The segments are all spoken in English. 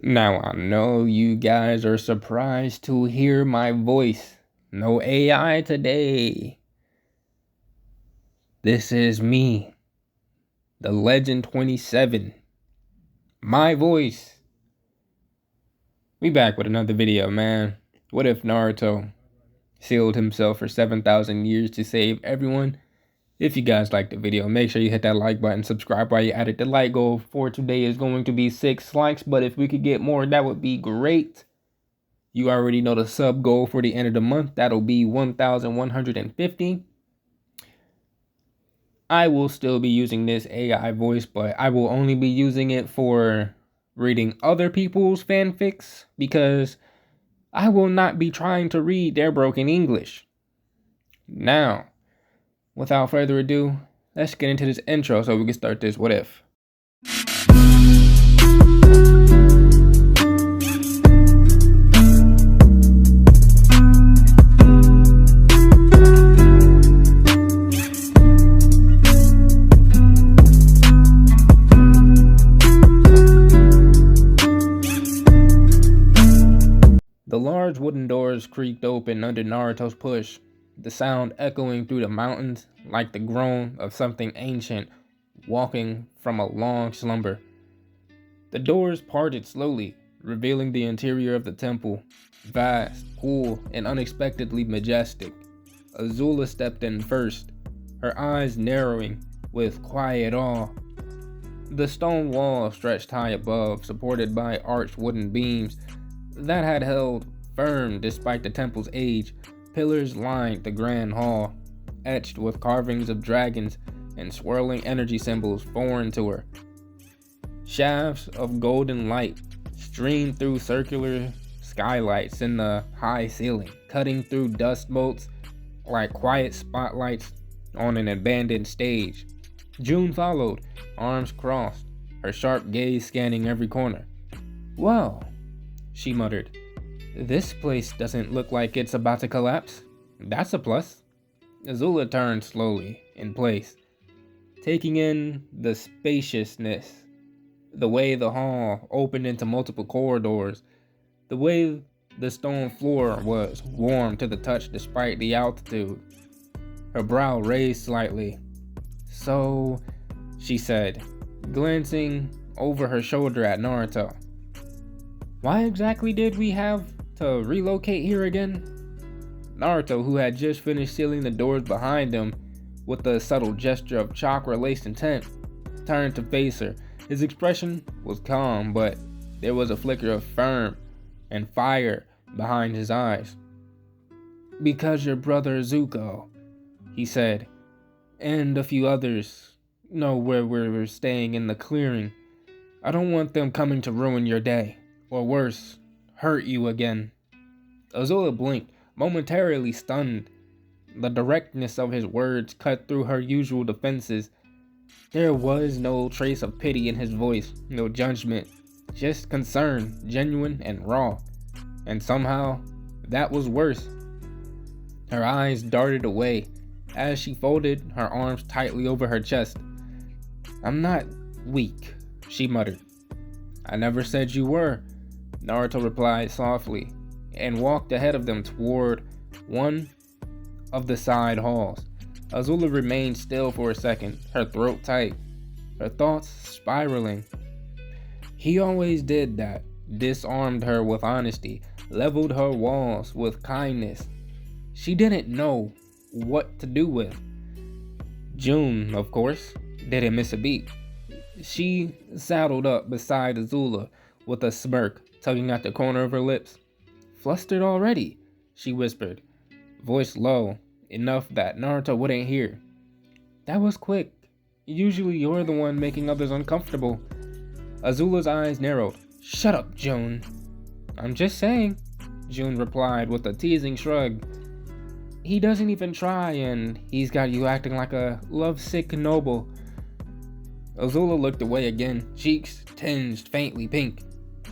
Now I know you guys are surprised to hear my voice. No AI today. This is me, the Legend 27. My voice. We back with another video, man. What if Naruto sealed himself for 7,000 years to save everyone? If you guys liked the video, make sure you hit that like button, subscribe while you're at it. The like goal for today is going to be 6 likes, but if we could get more, that would be great. You already know the sub goal for the end of the month. That'll be 1,150. I will still be using this AI voice, but I will only be using it for reading other people's fanfics because I will not be trying to read their broken English. Now, without further ado, let's get into this intro so we can start this what if. The large wooden doors creaked open under Naruto's push, the sound echoing through the mountains like the groan of something ancient walking from a long slumber. The doors parted slowly, revealing the interior of the temple, vast, cool, and unexpectedly majestic. Azula stepped in first, her eyes narrowing with quiet awe. The stone wall stretched high above, supported by arched wooden beams that had held firm despite the temple's age. Pillars lined the grand hall, etched with carvings of dragons and swirling energy symbols foreign to her. Shafts of golden light streamed through circular skylights in the high ceiling, cutting through dust motes like quiet spotlights on an abandoned stage. June followed, arms crossed, her sharp gaze scanning every corner. "Well," she muttered, "this place doesn't look like it's about to collapse. That's a plus." Azula turned slowly in place, taking in the spaciousness, the way the hall opened into multiple corridors, the way the stone floor was warm to the touch despite the altitude. Her brow raised slightly. "So," she said, glancing over her shoulder at Naruto, "why exactly did we have to relocate here again?" Naruto, who had just finished sealing the doors behind him with a subtle gesture of chakra-laced intent, turned to face her. His expression was calm, but there was a flicker of firm and fire behind his eyes. "Because your brother Zuko," he said, "and a few others know where we're staying in the clearing. I don't want them coming to ruin your day, or worse, hurt you again." Azula blinked, momentarily stunned. The directness of his words cut through her usual defenses. There was no trace of pity in his voice, no judgment, just concern, genuine and raw. And somehow, that was worse. Her eyes darted away as she folded her arms tightly over her chest. "I'm not weak," she muttered. "I never said you were," Naruto replied softly, and walked ahead of them toward one of the side halls. Azula remained still for a second, her throat tight, her thoughts spiraling. He always did that, disarmed her with honesty, leveled her walls with kindness. She didn't know what to do with. June, of course, didn't miss a beat. She saddled up beside Azula with a smirk tugging at the corner of her lips. "Flustered already?" she whispered, voice low, enough that Naruto wouldn't hear. "That was quick. Usually you're the one making others uncomfortable." Azula's eyes narrowed. "Shut up, June." "I'm just saying," June replied with a teasing shrug. "He doesn't even try, and he's got you acting like a lovesick noble." Azula looked away again, cheeks tinged faintly pink.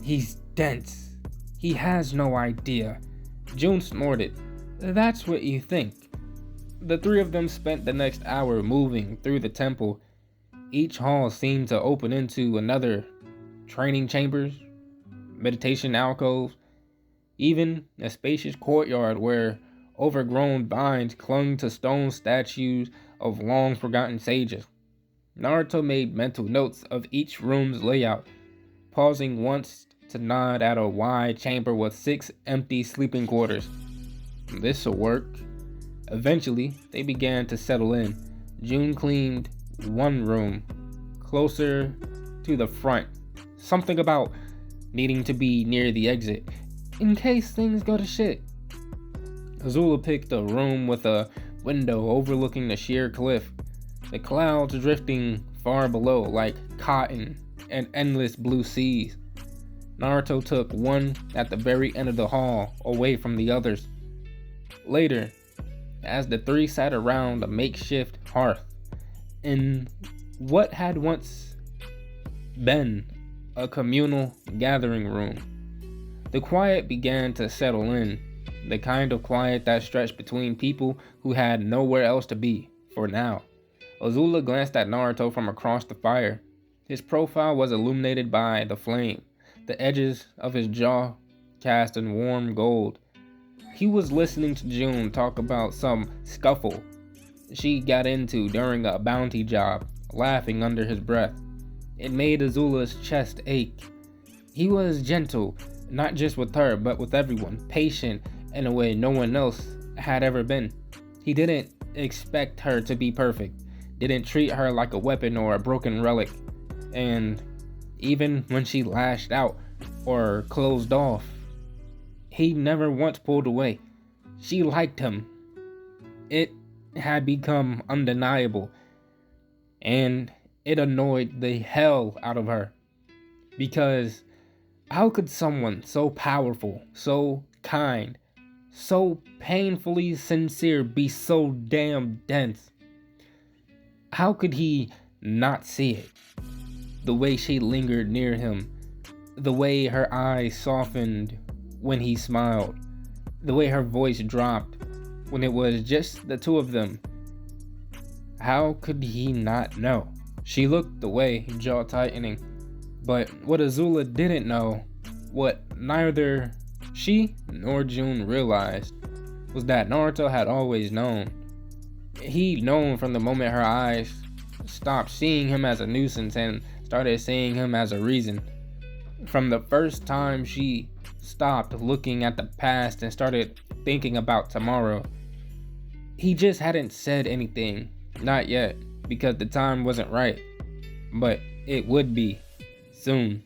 "He's dense. He has no idea." June snorted. "That's what you think." The three of them spent the next hour moving through the temple. Each hall seemed to open into another. Training chambers, meditation alcoves, even a spacious courtyard where overgrown vines clung to stone statues of long forgotten sages. Naruto made mental notes of each room's layout, pausing once to nod at a wide chamber with 6 empty sleeping quarters. This'll work. Eventually, they began to settle in. June cleaned one room, closer to the front. Something about needing to be near the exit, in case things go to shit. Azula picked a room with a window overlooking the sheer cliff, the clouds drifting far below like cotton and endless blue seas. Naruto took one at the very end of the hall, away from the others. Later, as the three sat around a makeshift hearth in what had once been a communal gathering room, the quiet began to settle in, the kind of quiet that stretched between people who had nowhere else to be, for now. Azula glanced at Naruto from across the fire. His profile was illuminated by the flame, the edges of his jaw cast in warm gold. He was listening to June talk about some scuffle she got into during a bounty job, laughing under his breath. It made Azula's chest ache. He was gentle, not just with her, but with everyone, patient in a way no one else had ever been. He didn't expect her to be perfect, didn't treat her like a weapon or a broken relic, and even when she lashed out or closed off, he never once pulled away. She liked him. It had become undeniable, and it annoyed the hell out of her. Because how could someone so powerful, so kind, so painfully sincere be so damn dense? How could he not see it? The way she lingered near him, the way her eyes softened when he smiled, the way her voice dropped when it was just the two of them. How could he not know? She looked away, jaw tightening. But what Azula didn't know, what neither she nor June realized, was that Naruto had always known. He'd known from the moment her eyes stopped seeing him as a nuisance and started seeing him as a reason. From the first time she stopped looking at the past and started thinking about tomorrow. He just hadn't said anything, not yet, because the time wasn't right. But it would be, soon.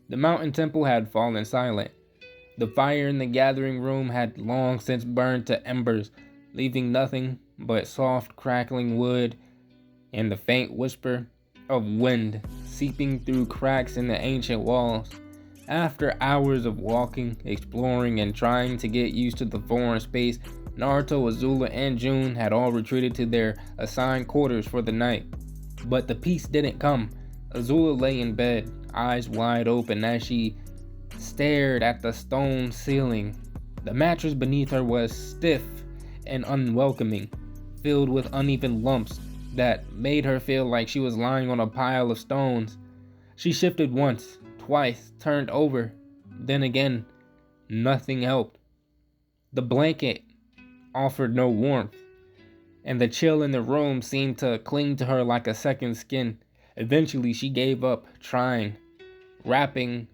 The mountain temple had fallen silent. The fire in the gathering room had long since burned to embers, leaving nothing but soft crackling wood and the faint whisper of wind seeping through cracks in the ancient walls. After hours of walking, exploring, and trying to get used to the foreign space, Naruto, Azula, and June had all retreated to their assigned quarters for the night. But the peace didn't come. Azula lay in bed, eyes wide open as she stared at the stone ceiling. The mattress beneath her was stiff and unwelcoming, filled with uneven lumps that made her feel like she was lying on a pile of stones. She shifted once, twice, turned over. Then again, nothing helped. The blanket offered no warmth, and the chill in the room seemed to cling to her like a second skin. Eventually, she gave up trying, wrapping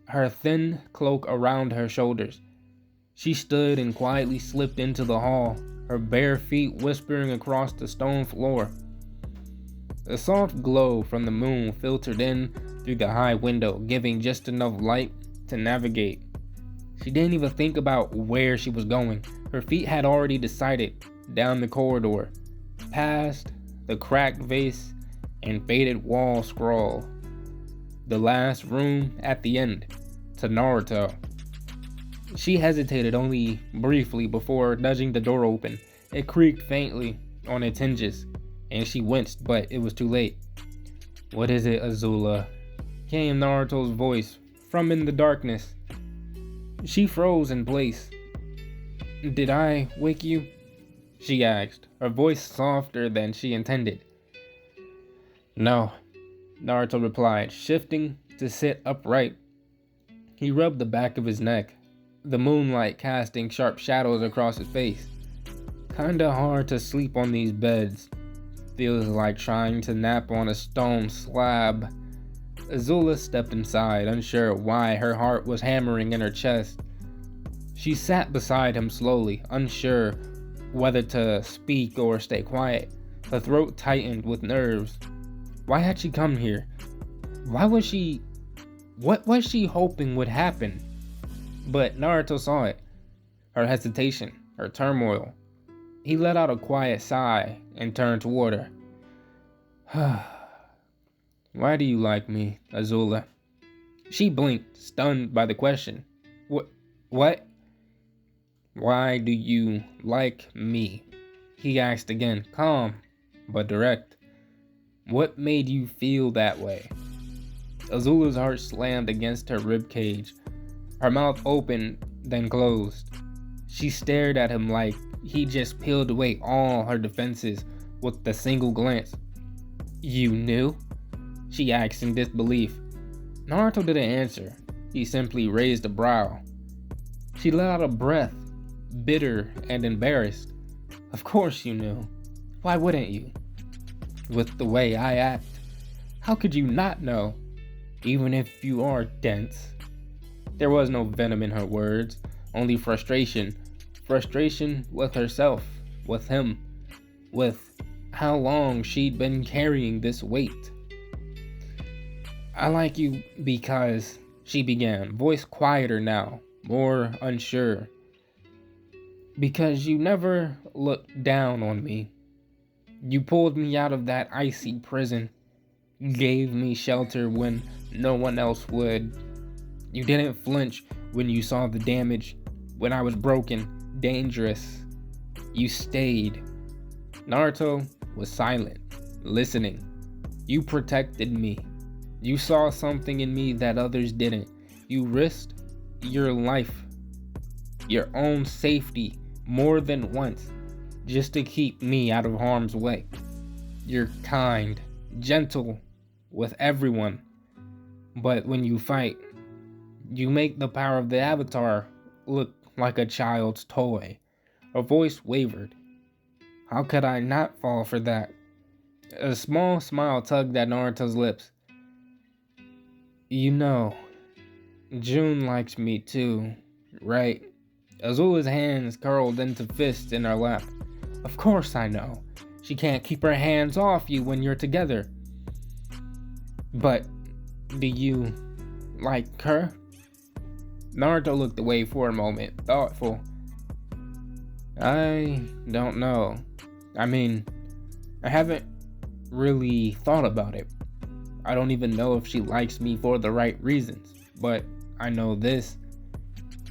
her thin cloak around her shoulders. She stood and quietly slipped into the hall, her bare feet whispering across the stone floor. The soft glow from the moon filtered in through the high window, giving just enough light to navigate. She didn't even think about where she was going. Her feet had already decided, down the corridor, past the cracked vase and faded wall scroll. The last room at the end, to Naruto. She hesitated only briefly before nudging the door open. It creaked faintly on its hinges, and she winced, but it was too late. "What is it, Azula?" came Naruto's voice from in the darkness. She froze in place. "Did I wake you?" she asked, her voice softer than she intended. "No," Naruto replied, shifting to sit upright. He rubbed the back of his neck, the moonlight casting sharp shadows across his face. Kinda hard to sleep on these beds. Feels like trying to nap on a stone slab. Azula stepped inside, unsure why her heart was hammering in her chest. She sat beside him slowly, unsure whether to speak or stay quiet. Her throat tightened with nerves. Why had she come here? What was she hoping would happen? But Naruto saw it. Her hesitation, her turmoil. He let out a quiet sigh and turned toward her. Why do you like me, Azula? She blinked, stunned by the question. What? Why do you like me? He asked again, calm but direct. What made you feel that way? Azula's heart slammed against her ribcage. Her mouth opened, then closed. She stared at him like he just peeled away all her defenses with a single glance. You knew? She asked in disbelief. Naruto didn't answer. He simply raised a brow. She let out a breath, bitter and embarrassed. Of course you knew. Why wouldn't you? With the way I act, how could you not know? Even if you are dense. There was no venom in her words, only frustration. Frustration with herself, with him, with how long she'd been carrying this weight. I like you because, she began, voice quieter now, more unsure. Because you never looked down on me. You pulled me out of that icy prison. You gave me shelter when no one else would. You didn't flinch when you saw the damage, when I was broken, dangerous. You stayed. Naruto was silent, listening. You protected me. You saw something in me that others didn't. You risked your life, your own safety, more than once, just to keep me out of harm's way. You're kind, gentle with everyone, but when you fight, you make the power of the Avatar look like a child's toy. Her voice wavered. How could I not fall for that? A small smile tugged at Naruto's lips. You know, June likes me too, right? Azula's hands curled into fists in her lap. Of course I know. She can't keep her hands off you when you're together. But, do you like her? Naruto looked away for a moment, thoughtful. I don't know. I mean, I haven't really thought about it. I don't even know if she likes me for the right reasons, but I know this.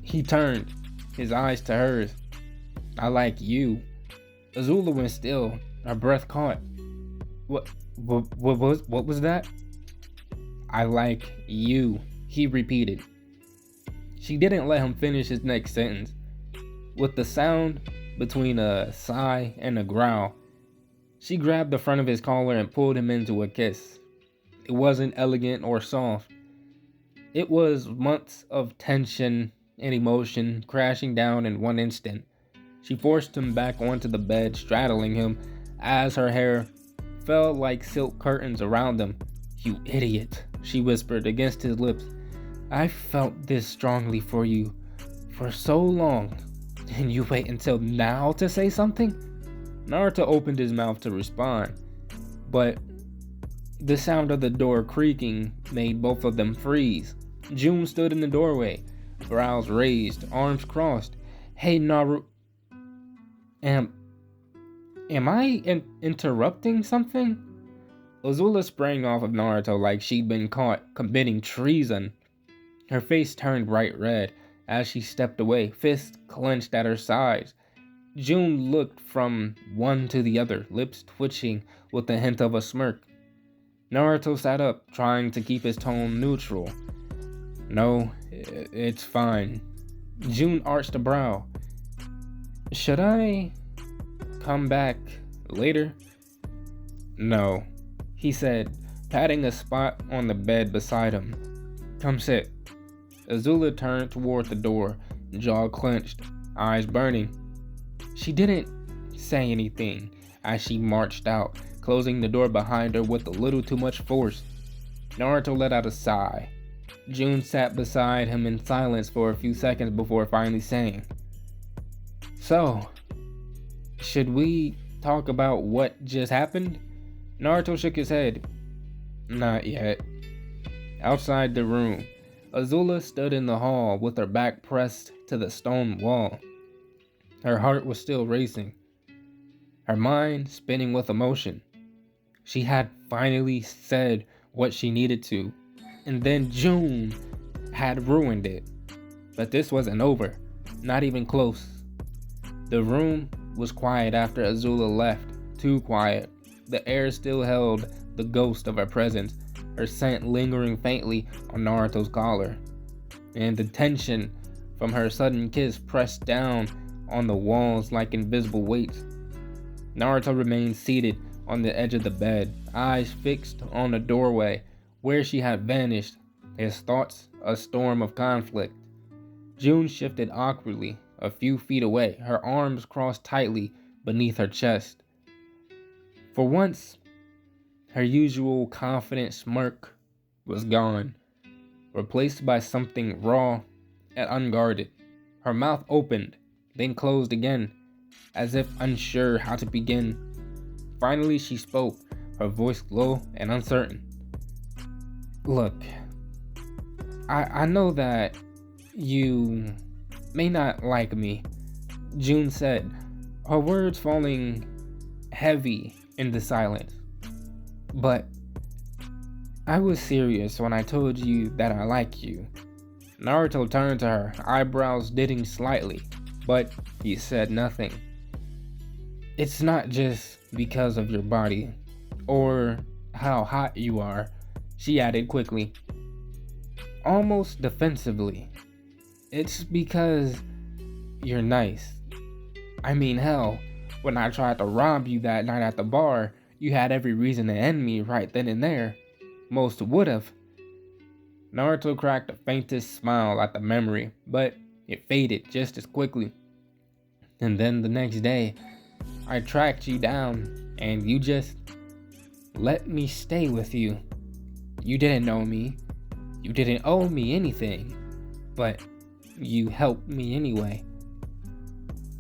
He turned, his eyes to hers. I like you. Azula went still, her breath caught. What was that? I like you, he repeated. She didn't let him finish his next sentence. With the sound between a sigh and a growl, she grabbed the front of his collar and pulled him into a kiss. It wasn't elegant or soft. It was months of tension and emotion crashing down in one instant. She forced him back onto the bed, straddling him as her hair fell like silk curtains around him. You idiot, she whispered against his lips. I felt this strongly for you for so long, and you wait until now to say something? Naruto opened his mouth to respond, but the sound of the door creaking made both of them freeze. June stood in the doorway, brows raised, arms crossed. Hey, Naruto. Am I interrupting something? Azula sprang off of Naruto like she'd been caught committing treason. Her face turned bright red as she stepped away, fists clenched at her sides. June looked from one to the other, lips twitching with a hint of a smirk. Naruto sat up, trying to keep his tone neutral. No, it's fine. June arched a brow. Should I come back later? No, he said, patting a spot on the bed beside him. Come sit. Azula turned toward the door, jaw clenched, eyes burning. She didn't say anything as she marched out, closing the door behind her with a little too much force. Naruto let out a sigh. June sat beside him in silence for a few seconds before finally saying, "So, should we talk about what just happened?" Naruto shook his head. "Not yet." Outside the room, Azula stood in the hall with her back pressed to the stone wall. Her heart was still racing, her mind spinning with emotion. She had finally said what she needed to, and then June had ruined it. But this wasn't over, not even close. The room was quiet after Azula left, too quiet. The air still held the ghost of her presence, her scent lingering faintly on Naruto's collar, and the tension from her sudden kiss pressed down on the walls like invisible weights. Naruto remained seated on the edge of the bed, eyes fixed on the doorway where she had vanished, his thoughts a storm of conflict. June shifted awkwardly a few feet away, her arms crossed tightly beneath her chest. For once, her usual confident smirk was gone, replaced by something raw and unguarded. Her mouth opened, then closed again, as if unsure how to begin. Finally, she spoke, her voice low and uncertain. "Look, I know that you may not like me," June said, her words falling heavy in the silence. "But I was serious when I told you that I like you." Naruto turned to her, eyebrows knitting slightly, but he said nothing. "It's not just because of your body, or how hot you are," she added quickly, almost defensively. "It's because you're nice. I mean, hell, when I tried to rob you that night at the bar, you had every reason to end me right then and there. Most would've." Naruto cracked the faintest smile at the memory, but it faded just as quickly. "And then the next day, I tracked you down, and you just let me stay with you. You didn't know me. You didn't owe me anything, but you helped me anyway.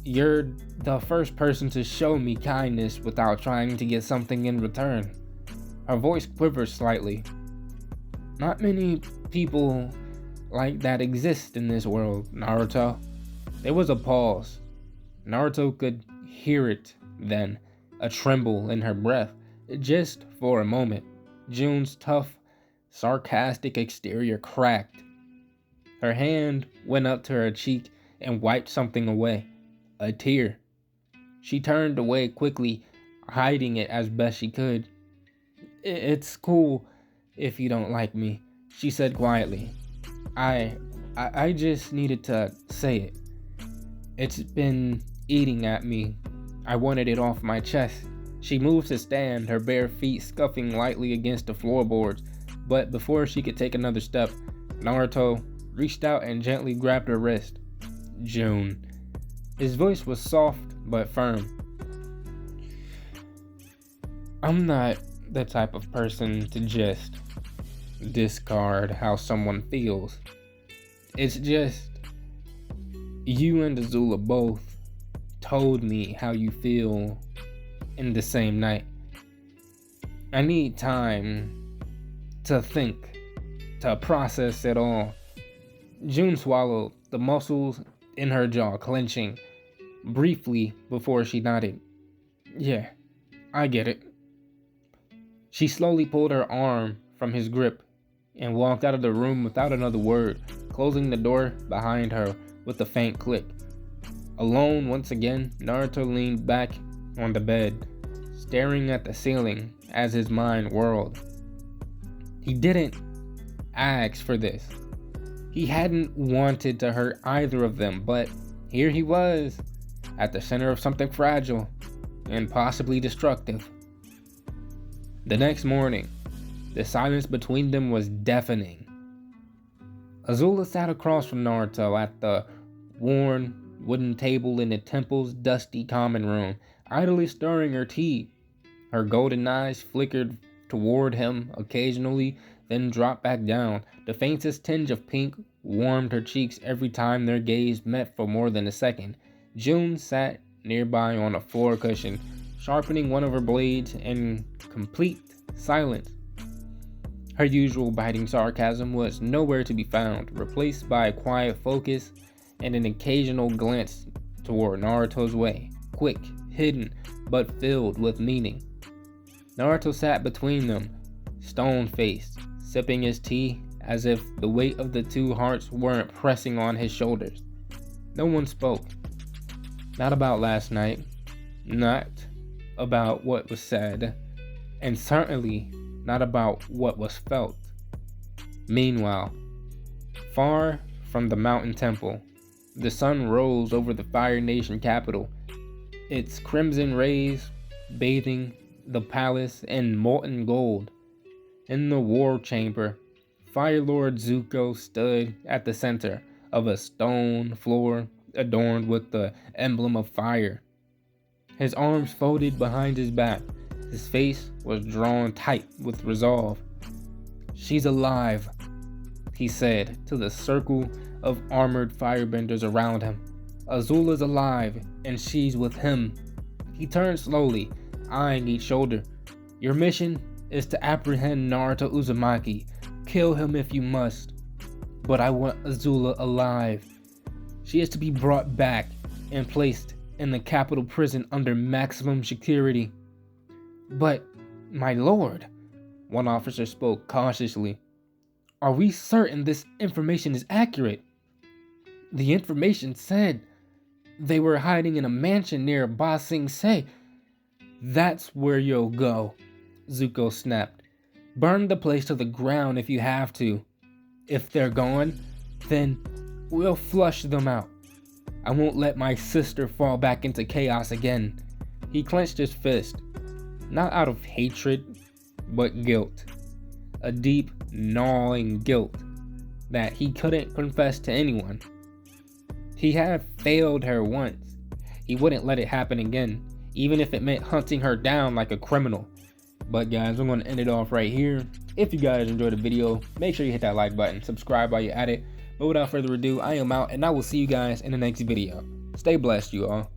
You're the first person to show me kindness without trying to get something in return." Her voice quivered slightly. "Not many people like that exist in this world, Naruto." There was a pause. Naruto could hear it then, a tremble in her breath, just for a moment. June's tough, sarcastic exterior cracked. Her hand went up to her cheek and wiped something away, a tear. She turned away quickly, hiding it as best she could. It's cool if you don't like me," she said quietly. I just needed to say it. It's been eating at me. I wanted it off my chest." She moved to stand, her bare feet scuffing lightly against the floorboards, but before she could take another step, Naruto reached out and gently grabbed her wrist. "June." His voice was soft but firm. "I'm not the type of person to just discard how someone feels. It's just, you and Azula both told me how you feel in the same night. I need time to think, to process it all." June swallowed, the muscles in her jaw clenching briefly before she nodded. "Yeah, I get it." She slowly pulled her arm from his grip and walked out of the room without another word, closing the door behind her with a faint click. Alone once again, Naruto leaned back on the bed, staring at the ceiling as his mind whirled. He didn't ask for this. He hadn't wanted to hurt either of them, but here he was, at the center of something fragile and possibly destructive. The next morning, the silence between them was deafening. Azula sat across from Naruto at the worn wooden table in the temple's dusty common room, idly stirring her tea. Her golden eyes flickered toward him occasionally, then dropped back down. The faintest tinge of pink warmed her cheeks every time their gaze met for more than a second. June sat nearby on a floor cushion, sharpening one of her blades in complete silence. Her usual biting sarcasm was nowhere to be found, replaced by a quiet focus and an occasional glance toward Naruto's way, quick, hidden, but filled with meaning. Naruto sat between them, stone-faced, sipping his tea as if the weight of the two hearts weren't pressing on his shoulders. No one spoke. Not about last night, not about what was said, and certainly not about what was felt. Meanwhile, far from the mountain temple, the sun rose over the Fire Nation capital, its crimson rays bathing the palace in molten gold. In the war chamber, Fire Lord Zuko stood at the center of a stone floor adorned with the emblem of fire. His arms folded behind his back, his face was drawn tight with resolve. "She's alive," he said to the circle of armored firebenders around him. "Azula's alive, and she's with him." He turned slowly, eyeing each shoulder. "Your mission is to apprehend Naruto Uzumaki. Kill him if you must. But I want Azula alive. She is to be brought back and placed in the capital prison under maximum security." "But, my lord," one officer spoke cautiously, "are we certain this information is accurate? The information said they were hiding in a mansion near Ba Sing Se." "That's where you'll go," Zuko snapped. "Burn the place to the ground if you have to. If they're gone, then we'll flush them out. I won't let my sister fall back into chaos again." He clenched his fist, not out of hatred, but guilt. A deep, gnawing guilt that he couldn't confess to anyone. He had failed her once. He wouldn't let it happen again, even if it meant hunting her down like a criminal. But guys, I'm going to end it off right here. If you guys enjoyed the video, make sure you hit that like button, subscribe while you're at it. But without further ado, I am out, and I will see you guys in the next video. Stay blessed, you all.